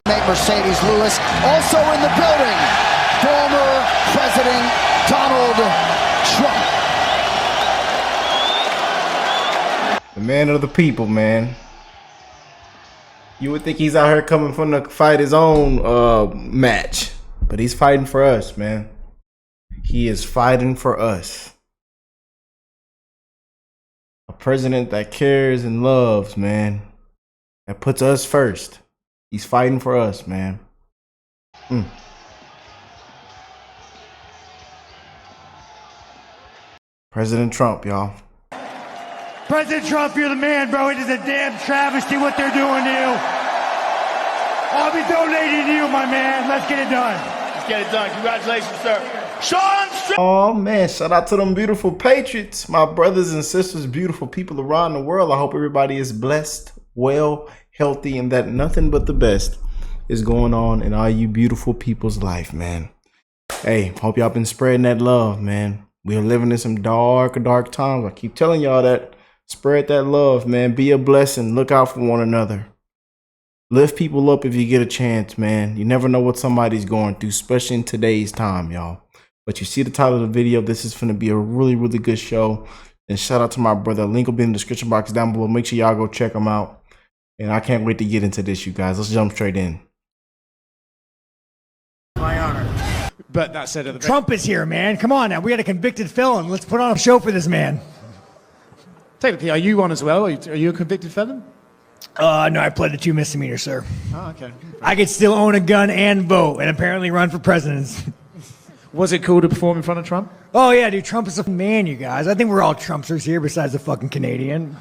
Mercedes Lewis also in the building. Former President Donald Trump. The man of the people, man. You would think he's out here coming from to fight his own match, but he's fighting for us, man. He is fighting for us. A president that cares and loves, man. That puts us first. He's fighting for us, man. President Trump, y'all. President Trump, you're the man, bro. It is a damn travesty what they're doing to you. I'll be donating to you, my man. Let's get it done. Let's get it done. Congratulations, sir. Sean! Oh, man. Shout out to them beautiful patriots. My brothers and sisters, beautiful people around the world. I hope everybody is blessed, well, healthy, and that nothing but the best is going on in all you beautiful people's life, man. Hey, hope y'all been spreading that love, man. We are living in some dark times. I keep telling y'all that. Spread that love, man. Be a blessing. Look out for one another. Lift people up if you get a chance, man. You never know what somebody's going through, especially in today's time, y'all. But you see the title of the video. This is going to be a really, really good show. And shout out to my brother. Link will be in the description box down below. Make sure y'all go check him out. And I can't wait to get into this, you guys. Let's jump straight in. My honor. But that said, Trump is here, man. Come on now. We got a convicted felon. Let's put on a show for this man. Technically, are you one as well? Are you a convicted felon? No, I pled to 2 misdemeanors, sir. Oh, okay. I could still own a gun and vote, and apparently run for president. Was it cool to perform in front of Trump? Oh, yeah, dude. Trump is a man, you guys. I think we're all Trumpsters here besides the fucking Canadian.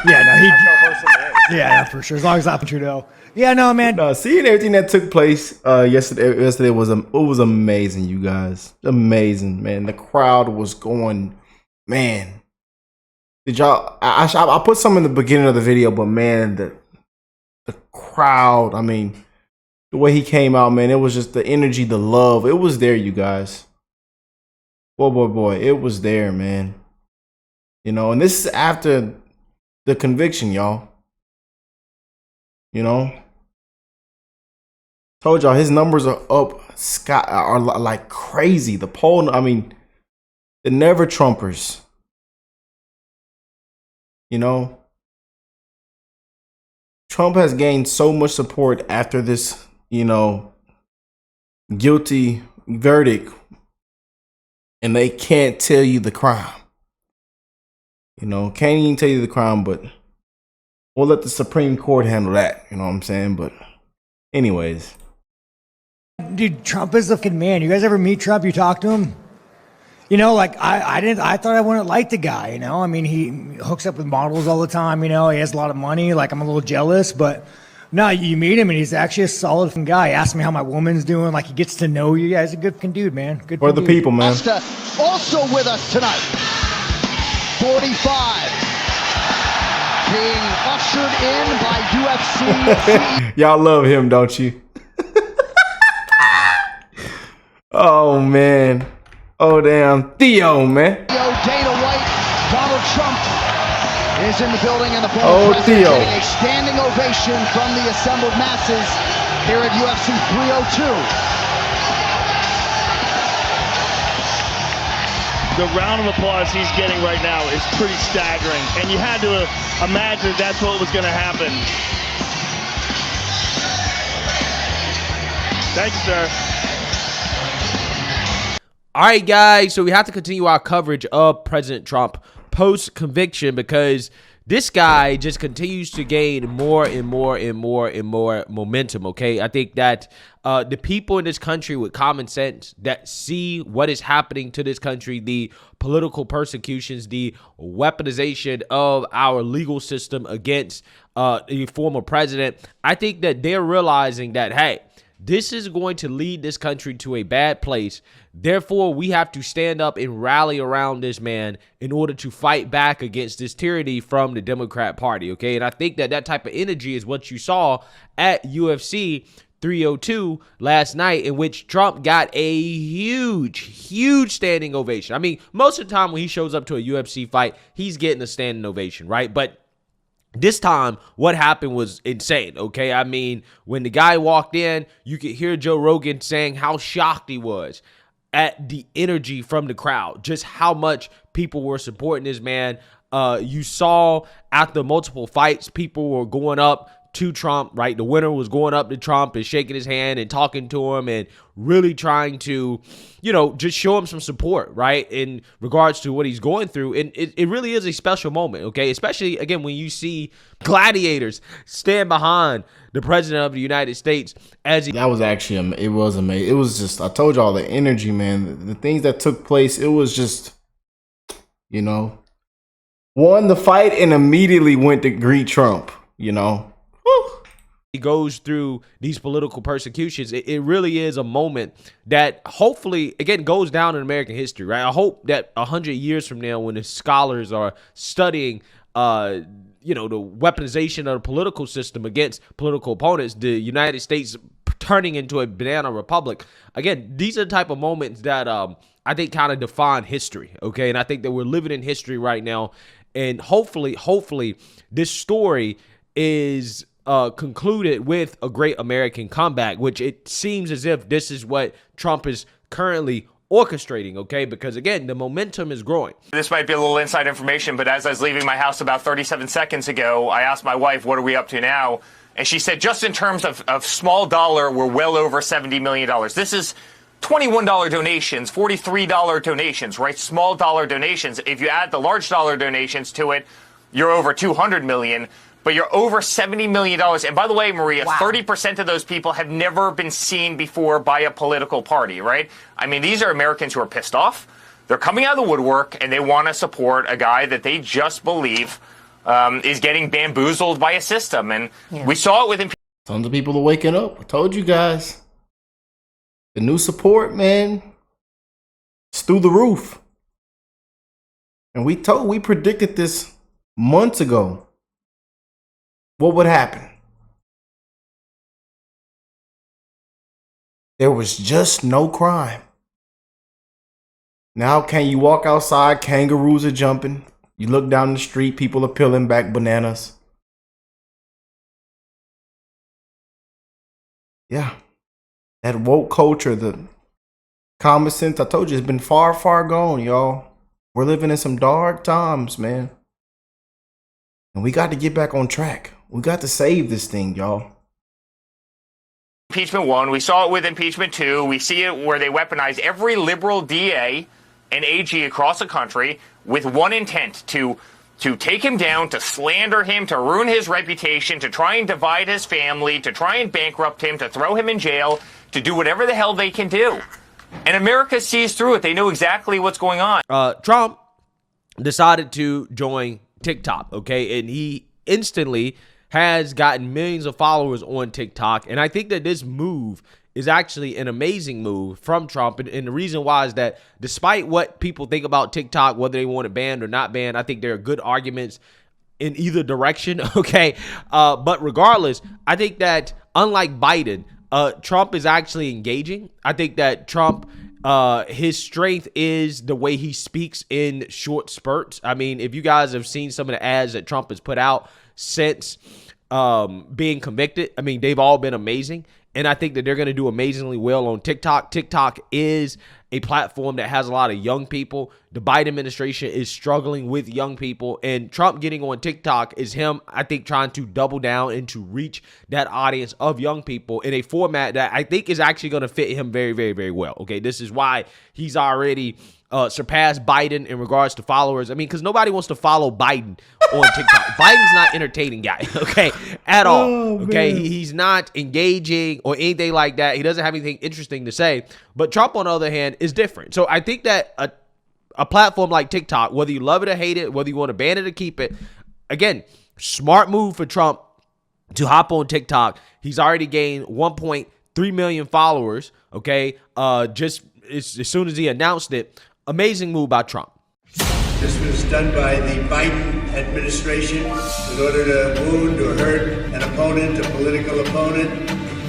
Yeah, no, yeah, for sure. As long as I'm Trudeau. Yeah, no, man. Seeing everything that took place yesterday was amazing, you guys. Amazing, man. The crowd was going, man. Did y'all? I put some in the beginning of the video, but man, the crowd. I mean, the way he came out, man, it was just the energy, the love. It was there, you guys. Boy, it was there, man. You know, and this is after the conviction, y'all. You know, told y'all his numbers are up, are like crazy. The poll, I mean, the never Trumpers. You know, Trump has gained so much support after this, you know, guilty verdict, and they can't tell you the crime. You know, can't even tell you the crime, but we'll let the Supreme Court handle that. You know what I'm saying? But anyways. Dude, Trump is the fucking man. You guys ever meet Trump? You talk to him? You know, like, I thought I wouldn't like the guy, you know? I mean, he hooks up with models all the time, you know? He has a lot of money. Like, I'm a little jealous, but no, you meet him and he's actually a solid fucking guy. He asks me how my woman's doing. Like, he gets to know you. Yeah, he's a good fucking dude, man. Good for the people, man. Also with us tonight, 45, being ushered in by UFC. Y'all love him, don't you? Oh, man. Oh, damn. Theo, man. Dana White, Donald Trump is in the building, and the Theo. former president getting a standing ovation from the assembled masses here at UFC 302. The round of applause he's getting right now is pretty staggering, and you had to imagine that's what was going to happen. Thank you, sir. All right, guys, so we have to continue our coverage of President Trump post-conviction because this guy just continues to gain more and more momentum, okay? I think that the people in this country with common sense that see what is happening to this country, the political persecutions, the weaponization of our legal system against the former president, I think that they're realizing that, hey, this is going to lead this country to a bad place. Therefore, we have to stand up and rally around this man in order to fight back against this tyranny from the Democrat Party, okay? And I think that that type of energy is what you saw at UFC 302 last night, in which Trump got a huge standing ovation. I mean, most of the time when he shows up to a UFC fight, he's getting a standing ovation, right? But This time, what happened was insane, okay? I mean, when the guy walked in, you could hear Joe Rogan saying how shocked he was at the energy from the crowd, just how much people were supporting this man. You saw after multiple fights, people were going up to Trump, right? The winner was going up to Trump and shaking his hand and talking to him and really trying to, you know, just show him some support, right? In regards to what he's going through. And it really is a special moment, okay? Especially, again, when you see gladiators stand behind the president of the United States as he... That was actually, it was amazing. It was just, I told y'all the energy, man, the things that took place, it was just, you know, won the fight and immediately went to greet Trump, you know. He goes through these political persecutions. It really is a moment that hopefully, again, goes down in American history, right? I hope that 100 years from now, when the scholars are studying, you know, the weaponization of the political system against political opponents, the United States turning into a banana republic. Again, these are the type of moments that I think kind of define history, okay? And I think that we're living in history right now. And hopefully, this story is concluded with a great American comeback, which it seems as if this is what Trump is currently orchestrating, okay? Because again, the momentum is growing. This might be a little inside information, but as I was leaving my house about 37 seconds ago, I asked my wife, what are we up to now? And she said, just in terms of small dollar, we're well over $70 million. This is $21 donations, $43 donations, right? Small dollar donations. If you add the large dollar donations to it, you're over $200 million. But you're over $70 million. And by the way, Maria, 30% of those people have never been seen before by a political party, right? I mean, these are Americans who are pissed off. They're coming out of the woodwork, and they want to support a guy that they just believe is getting bamboozled by a system. And we saw it with impeachment. Tons of people are waking up. I told you guys. The new support, man, it's through the roof. And we predicted this months ago. What would happen? There was just no crime. Now, can you walk outside? Kangaroos are jumping. You look down the street, people are peeling back bananas. Yeah. That woke culture, the common sense, I told you, it's been far, far gone, y'all. We're living in some dark times, man. And we got to get back on track. We got to save this thing, y'all. Impeachment 1, we saw it with impeachment 2. We see it where they weaponize every liberal DA and AG across the country with one intent, to take him down, to slander him, to ruin his reputation, to try and divide his family, to try and bankrupt him, to throw him in jail, to do whatever the hell they can do. And America sees through it. They know exactly what's going on. Trump decided to join TikTok, okay? And he instantly has gotten millions of followers on TikTok. And I think that this move is actually an amazing move from Trump. And the reason why is that despite what people think about TikTok, whether they want it banned or not banned, I think there are good arguments in either direction, okay? But regardless, I think that unlike Biden, Trump is actually engaging. I think that Trump, his strength is the way he speaks in short spurts. I mean, if you guys have seen some of the ads that Trump has put out since being convicted, I mean, they've all been amazing. And I think that they're going to do amazingly well on TikTok. TikTok is a platform that has a lot of young people. The Biden administration is struggling with young people. And Trump getting on TikTok is him, I think, trying to double down and to reach that audience of young people in a format that I think is actually going to fit him very, very, very well. Okay, this is why he's already surpassed Biden in regards to followers. I mean, because nobody wants to follow Biden on TikTok. Biden's not entertaining guy, okay, at all. Okay, he's not engaging or anything like that. He doesn't have anything interesting to say. But Trump, on the other hand, is different. So I think that a platform like TikTok, whether you love it or hate it, whether you want to ban it or keep it, again, smart move for Trump to hop on TikTok. He's already gained 1.3 million followers, okay, just as soon as he announced it. Amazing move by Trump. This was done by the Biden administration in order to wound or hurt an opponent, a political opponent.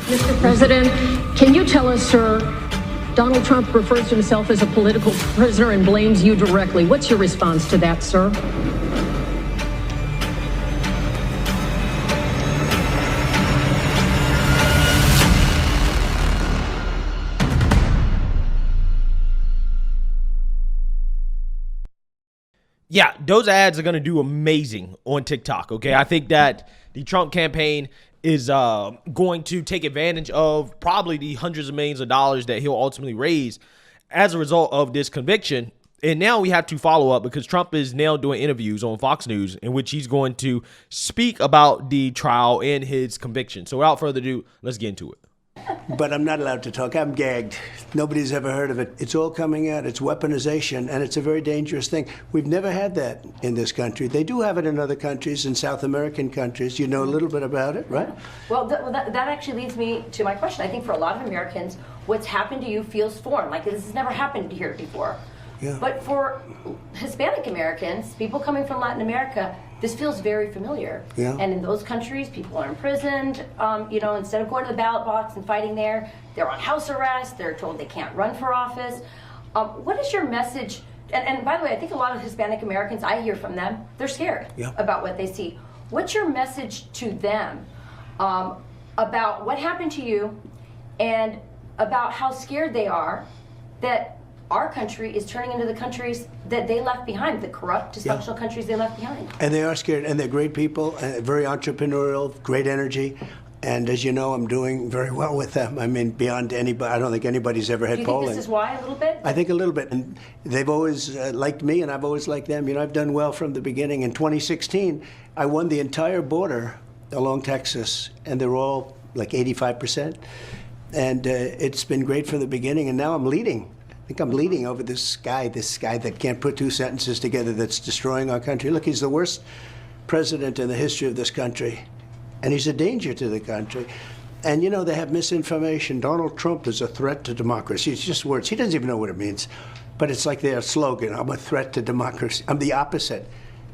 Mr. President, can you tell us, sir, Donald Trump refers to himself as a political prisoner and blames you directly. What's your response to that, sir? Yeah, those ads are going to do amazing on TikTok, okay? I think that the Trump campaign is going to take advantage of probably the hundreds of millions of dollars that he'll ultimately raise as a result of this conviction. And now we have to follow up because Trump is now doing interviews on Fox News in which he's going to speak about the trial and his conviction. So without further ado, let's get into it. But I'm not allowed to talk. I'm gagged. Nobody's ever heard of it. It's all coming out. It's weaponization, and it's a very dangerous thing. We've never had that in this country. They do have it in other countries, in South American countries. You know a little bit about it, right? Well, that actually leads me to my question. I think for a lot of Americans, what's happened to you feels foreign. Like this has never happened here before. Yeah. But for Hispanic Americans, people coming from Latin America, this feels very familiar. Yeah. And in those countries, people are imprisoned. Instead of going to the ballot box and fighting there, they're on house arrest. They're told they can't run for office. What is your message? And by the way, I think a lot of Hispanic Americans, I hear from them, they're scared about what they see. What's your message to them about what happened to you and about how scared they are that our country is turning into the countries that they left behind, the corrupt, dysfunctional countries they left behind? And they are scared, and they're great people, and very entrepreneurial, great energy. And as you know, I'm doing very well with them. I mean, beyond anybody, I don't think anybody's ever had polling. Do you think this is why, a little bit? I think a little bit. And they've always liked me, and I've always liked them. You know, I've done well from the beginning. In 2016, I won the entire border along Texas, and they're all like 85%. And it's been great from the beginning, and now I'm leading. I think I'm leading over this guy that can't put two sentences together, that's destroying our country. Look, he's the worst president in the history of this country, and he's a danger to the country. And, you know, they have misinformation. Donald Trump is a threat to democracy. It's just words. He doesn't even know what it means. But it's like their slogan, I'm a threat to democracy. I'm the opposite.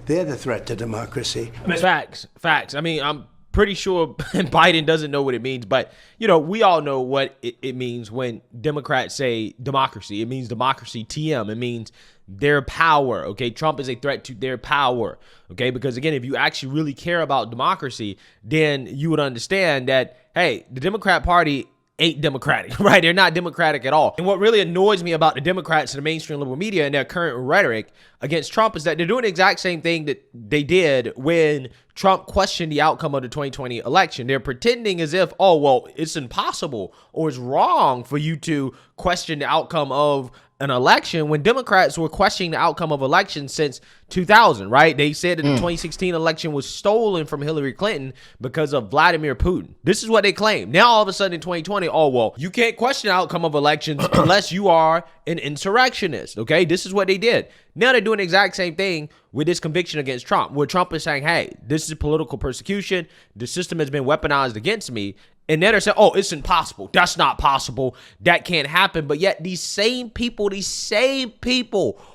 They're the threat to democracy. Facts. I mean, I'm pretty sure Biden doesn't know what it means, but we all know what it means when Democrats say democracy. It means democracy, TM. It means their power. Okay, Trump is a threat to their power. Okay, because again, if you actually really care about democracy, then you would understand that, hey, the Democrat Party ain't democratic, right? They're not democratic at all. And what really annoys me about the Democrats and the mainstream liberal media and their current rhetoric against Trump is that they're doing the exact same thing that they did when Trump questioned the outcome of the 2020 election. They're pretending as if, oh, well, it's impossible or it's wrong for you to question the outcome of an election when Democrats were questioning the outcome of elections since 2000, right? They said that the 2016 election was stolen from Hillary Clinton because of Vladimir Putin. This is what they claim. Now, all of a sudden in 2020, oh, well, you can't question the outcome of elections unless you are an insurrectionist, okay? This is what they did. Now they're doing the exact same thing with this conviction against Trump, where Trump is saying, hey, this is political persecution. The system has been weaponized against me. And then they're saying, oh, it's impossible. That's not possible. That can't happen. But yet these same people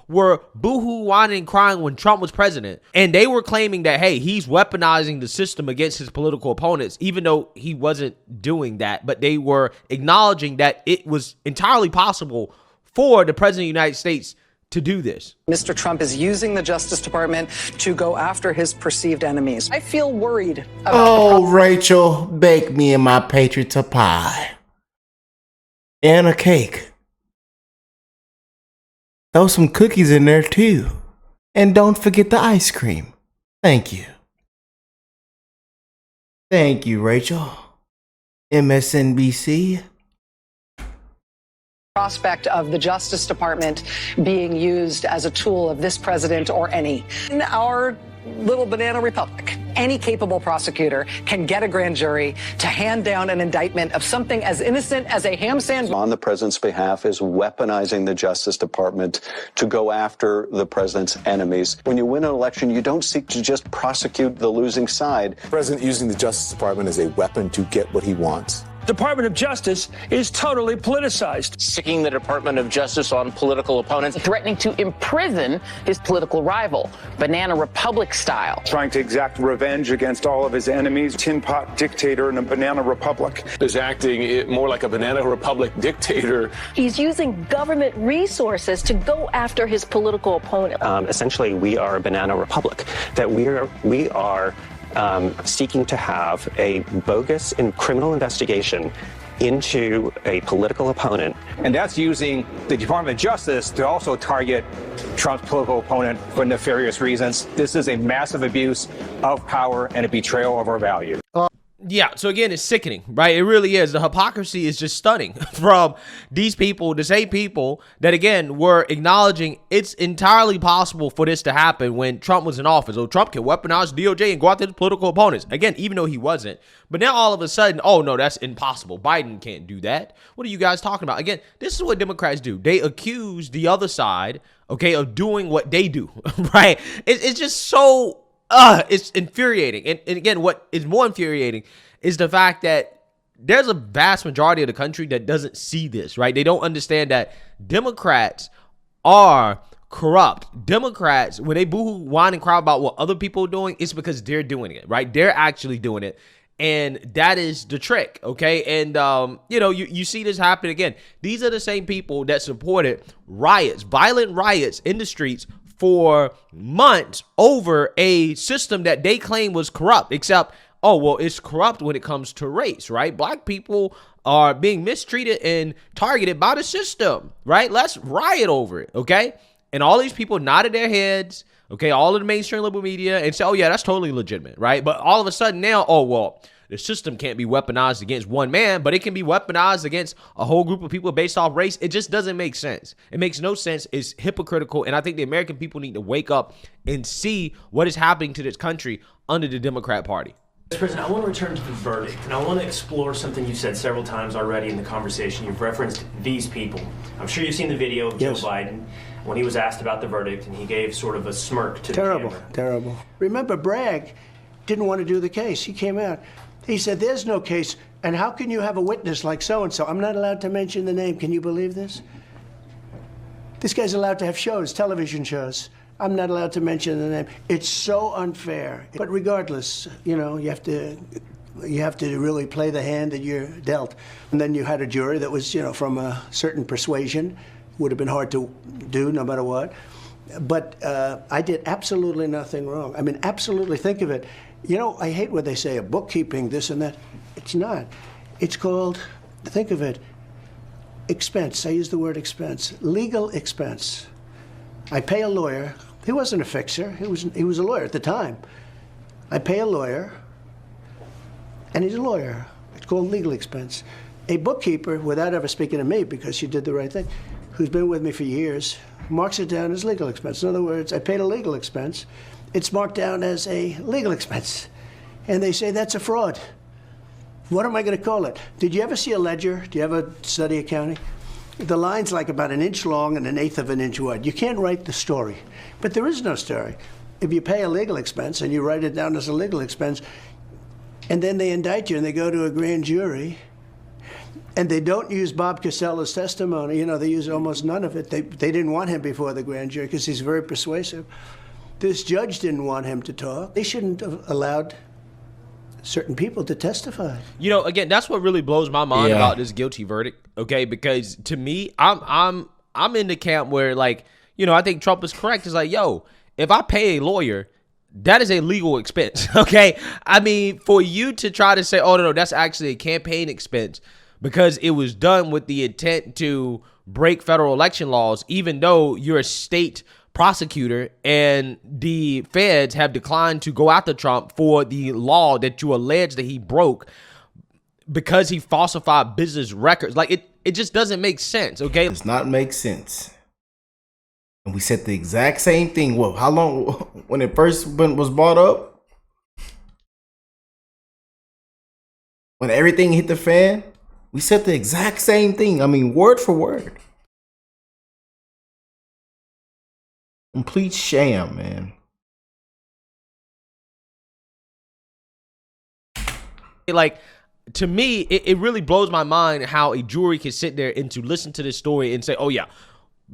were boohoo, whining, and crying when Trump was president. And they were claiming that, hey, he's weaponizing the system against his political opponents, even though he wasn't doing that. But they were acknowledging that it was entirely possible for the president of the United States to do this. Mr. Trump is using the Justice Department to go after his perceived enemies. I feel worried about Rachel, bake me and my Patriots a pie. And a cake. Throw some cookies in there too. And don't forget the ice cream. Thank you. Thank you, Rachel. MSNBC. prospect of the Justice Department being used as a tool of this president or any. In our little banana republic, any capable prosecutor can get a grand jury to hand down an indictment of something as innocent as a ham sandwich. On the president's behalf is weaponizing the Justice Department to go after the president's enemies. When you win an election, you don't seek to just prosecute the losing side. The president using the Justice Department as a weapon to get what he wants. Department of Justice is totally politicized. Sicking the Department of Justice on political opponents. Threatening to imprison his political rival, Banana Republic style. Trying to exact revenge against all of his enemies. Tin pot dictator in a banana republic. Is acting more like a banana republic dictator. He's using government resources to go after his political opponent. Essentially, we are a banana republic. That we are seeking to have a bogus and criminal investigation into a political opponent. And that's using the Department of Justice to also target Trump's political opponent for nefarious reasons. This is a massive abuse of power and a betrayal of our values. Yeah, so again, it's sickening, right? It really is. The hypocrisy is just stunning from these people, the same people that, again, were acknowledging it's entirely possible for this to happen when Trump was in office. So Trump can weaponize DOJ and go after his political opponents. Again, even though he wasn't. But now all of a sudden, oh, no, that's impossible. Biden can't do that. What are you guys talking about? Again, this is what Democrats do. They accuse the other side, okay, of doing what they do, right? It's just so... it's infuriating. And again, what is more infuriating is the fact that there's a vast majority of the country that doesn't see this, right? They don't understand that Democrats are corrupt. Democrats, when they boohoo, whine, and cry about what other people are doing, it's because they're doing it, right? They're actually doing it. And that is the trick, okay? And, you see this happen again. These are the same people that supported riots, violent riots in the streets for months over a system that they claim was corrupt, except, oh, well, it's corrupt when it comes to race, right? Black people are being mistreated and targeted by the system, right? Let's riot over it, okay? And all these people nodded their heads, okay, all of the mainstream liberal media, and say, oh, yeah, that's totally legitimate, right? But all of a sudden now, oh, well, the system can't be weaponized against one man, but it can be weaponized against a whole group of people based off race. It just doesn't make sense. It makes no sense. It's hypocritical. And I think the American people need to wake up and see what is happening to this country under the Democrat Party. Mr. President, I want to return to the verdict, and I want to explore something you've said several times already in the conversation. You've referenced these people. I'm sure you've seen the video of Joe Biden when he was asked about the verdict, and he gave sort of a smirk to the camera. Terrible. Remember, Bragg didn't want to do the case. He came out. He said, there's no case, and how can you have a witness like so-and-so? I'm not allowed to mention the name. Can you believe this? This guy's allowed to have shows, television shows. I'm not allowed to mention the name. It's so unfair. But regardless, you have to really play the hand that you're dealt. And then you had a jury that was, from a certain persuasion. Would have been hard to do no matter what. But I did absolutely nothing wrong. I mean, absolutely. Think of it. I hate when they say a bookkeeping, this and that. It's not. It's called, think of it, expense. I use the word expense. Legal expense. I pay a lawyer. He wasn't a fixer. He was a lawyer at the time. I pay a lawyer, and he's a lawyer. It's called legal expense. A bookkeeper, without ever speaking to me because she did the right thing, who's been with me for years, marks it down as legal expense. In other words, I paid a legal expense. It's marked down as a legal expense. And they say that's a fraud. What am I going to call it? Did you ever see a ledger? Do you ever study accounting? The line's like about an inch long and 1/8 of an inch wide. You can't write the story. But there is no story. If you pay a legal expense and you write it down as a legal expense, and then they indict you and they go to a grand jury, and they don't use Bob Casella's testimony, they use almost none of it. They didn't want him before the grand jury because he's very persuasive. This judge didn't want him to talk. They shouldn't have allowed certain people to testify. Again, that's what really blows my mind about this guilty verdict. Okay, because to me, I'm in the camp where I think Trump is correct. It's like, yo, if I pay a lawyer, that is a legal expense. Okay, I mean, for you to try to say, oh no, that's actually a campaign expense because it was done with the intent to break federal election laws, even though you're a state prosecutor and the feds have declined to go after Trump for the law that you allege that he broke because he falsified business records. It just doesn't make sense, okay? It does not make sense. And we said the exact same thing. Well, how long, when it first was brought up? When everything hit the fan, we said the exact same thing. I mean, word for word. Complete sham, man. To me, it really blows my mind how a jury can sit there and to listen to this story and say, oh yeah,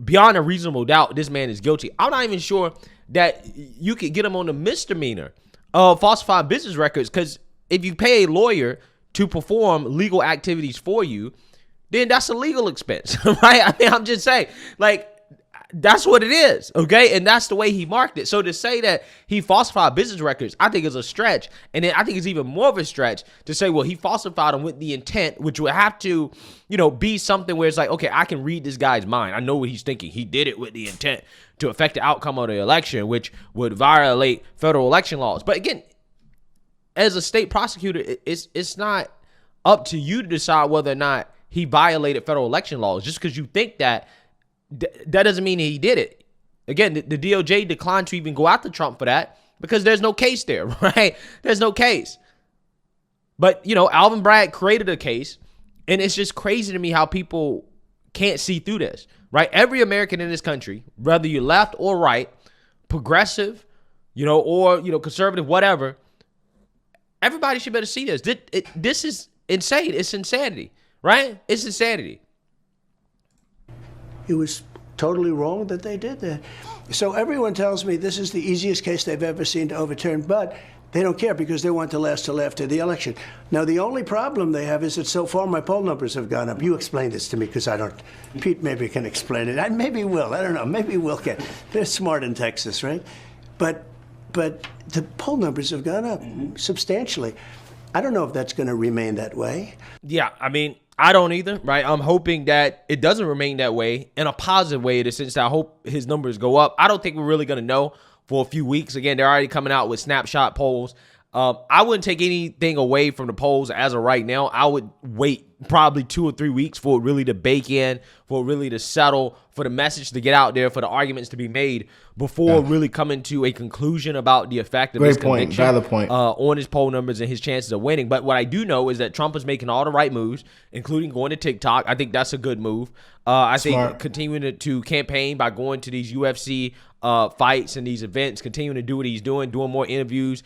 beyond a reasonable doubt, this man is guilty. I'm not even sure that you could get him on a misdemeanor of falsified business records, because if you pay a lawyer to perform legal activities for you, then that's a legal expense, right? I mean, I'm just saying, That's what it is, okay? And that's the way he marked it. So to say that he falsified business records, I think is a stretch. And then I think it's even more of a stretch to say, well, he falsified them with the intent, which would have to, be something where it's like, okay, I can read this guy's mind. I know what he's thinking. He did it with the intent to affect the outcome of the election, which would violate federal election laws. But again, as a state prosecutor, it's not up to you to decide whether or not he violated federal election laws. Just because you think that doesn't mean he did it. Again, the DOJ declined to even go after Trump for that because there's no case there, right? There's no case. But, Alvin Bragg created a case, and it's just crazy to me how people can't see through this, right? Every American in this country, whether you're left or right, progressive, or, conservative, whatever, everybody should be able to see this. This is insane. It's insanity, right? It's insanity. It was totally wrong that they did that. So everyone tells me this is the easiest case they've ever seen to overturn, but they don't care because they want to last till after the election. Now, the only problem they have is that so far my poll numbers have gone up. You explain this to me because I don't. Pete maybe can explain it. Maybe Will. I don't know. Maybe Will can. They're smart in Texas, right? But the poll numbers have gone up substantially. I don't know if that's going to remain that way. Yeah, I mean, I don't either, right? I'm hoping that it doesn't remain that way in a positive way in the sense that I hope his numbers go up. I don't think we're really going to know for a few weeks. Again, they're already coming out with snapshot polls. I wouldn't take anything away from the polls as of right now. I would wait probably 2 or 3 weeks for it really to bake in, for it really to settle, for the message to get out there, for the arguments to be made before really coming to a conclusion about the effect of his conviction on his poll numbers and his chances of winning. But what I do know is that Trump is making all the right moves, including going to TikTok. I think that's a good move. I think continuing to campaign by going to these UFC fights and these events, continuing to do what he's doing more interviews,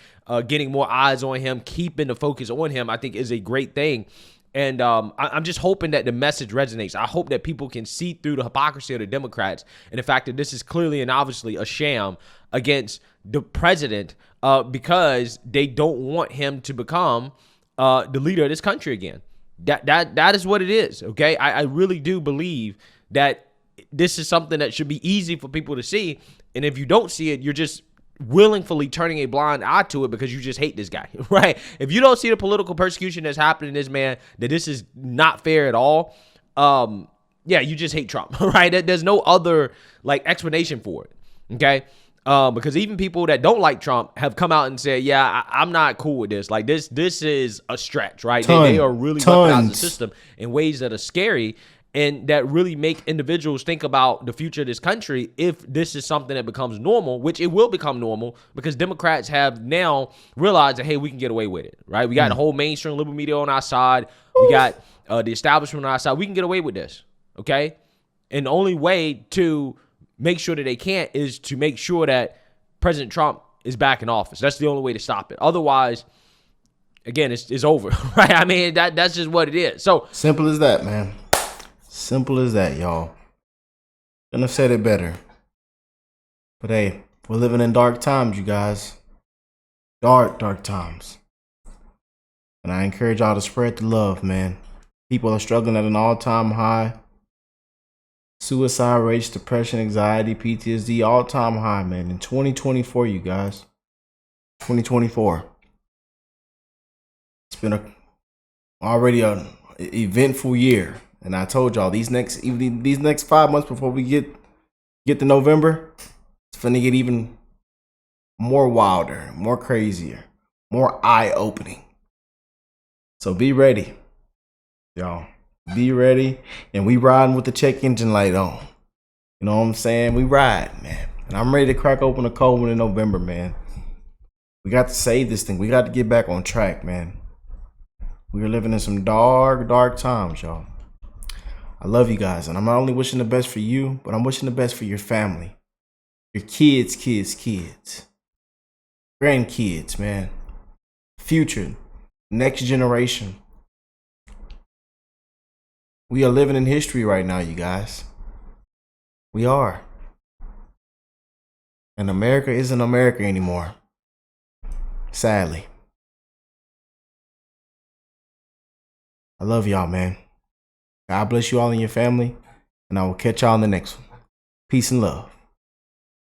getting more eyes on him, keeping the focus on him, I think is a great thing. And I'm just hoping that the message resonates. I hope that people can see through the hypocrisy of the Democrats and the fact that this is clearly and obviously a sham against the president because they don't want him to become the leader of this country again. That is what it is, okay? I really do believe that this is something that should be easy for people to see. And if you don't see it, you're just willingly turning a blind eye to it because you just hate this guy, right? If you don't see the political persecution that's happening to this man, that this is not fair at all, you just hate Trump, right? There's no other explanation for it, okay? Because even people that don't like Trump have come out and said, I'm not cool with this. This is a stretch, right? They are really weaponizing the system in ways that are scary and that really make individuals think about the future of this country if this is something that becomes normal, which it will become normal because Democrats have now realized that, hey, we can get away with it, right? We got the whole mainstream liberal media on our side. We got the establishment on our side. We can get away with this, okay? And the only way to make sure that they can't is to make sure that President Trump is back in office. That's the only way to stop it. Otherwise, again, it's over, right? I mean, that's just what it is. So simple as that, man. Simple as that, y'all. Couldn't have said it better. But hey, we're living in dark times, you guys. Dark times. And I encourage y'all to spread the love, man. People are struggling at an all-time high. Suicide rates, depression, anxiety, PTSD, all-time high, man. In 2024, you guys. 2024. It's been already an eventful year. And I told y'all these next 5 months before we get to November, it's finna get even more wilder, more crazier, more eye-opening. So be ready, y'all. Be ready, and we riding with the check engine light on. You know what I'm saying? We ride, man. And I'm ready to crack open a cold one in November, man. We got to save this thing. We got to get back on track, man. We are living in some dark times, y'all. I love you guys, and I'm not only wishing the best for you, but I'm wishing the best for your family. Your kids, grandkids, man. Future, next generation. We are living in history right now, you guys. We are. And America isn't America anymore. Sadly. I love y'all, man. God bless you all and your family, and I will catch y'all in the next one. Peace and love.